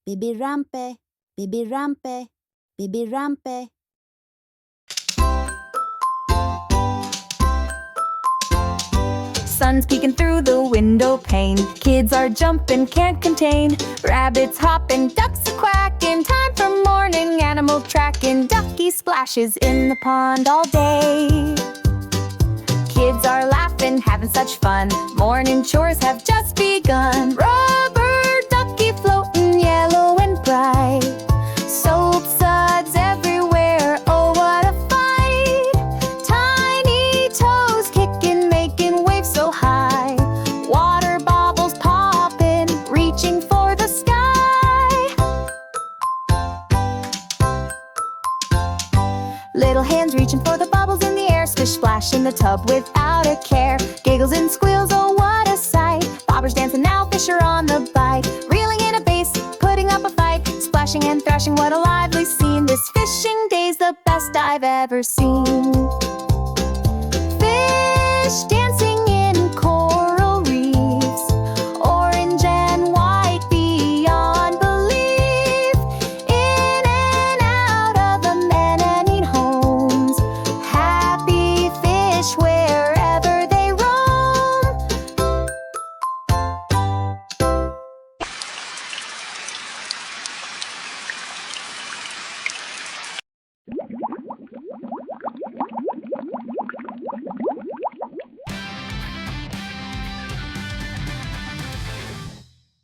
bibi rampe, bibi rampe, bibi rampe. Sun's peeking through the window pane. Kids are jumping, can't contain. Rabbits hopping, ducks a quacking. Time for morning animal tracking. Ducky splashes in the pond all day. Kids are laughing, having such fun. Morning chores have just begun. Rubber ducky floating, yellow and bright. Soap suds everywhere, oh what a fight. Tiny toes kicking, making waves so high. Water bubbles popping, reaching for the sky. Little hands reaching for the bubbles in the air. Splish splash in the tub without a care. Giggles and squeals, oh what a sight. Bobbers dancing now, fish are on the bite. Reeling in a base, putting up a fight. Splashing and thrashing, what a lively scene. This fishing day's the best I've ever seen. Fish dancing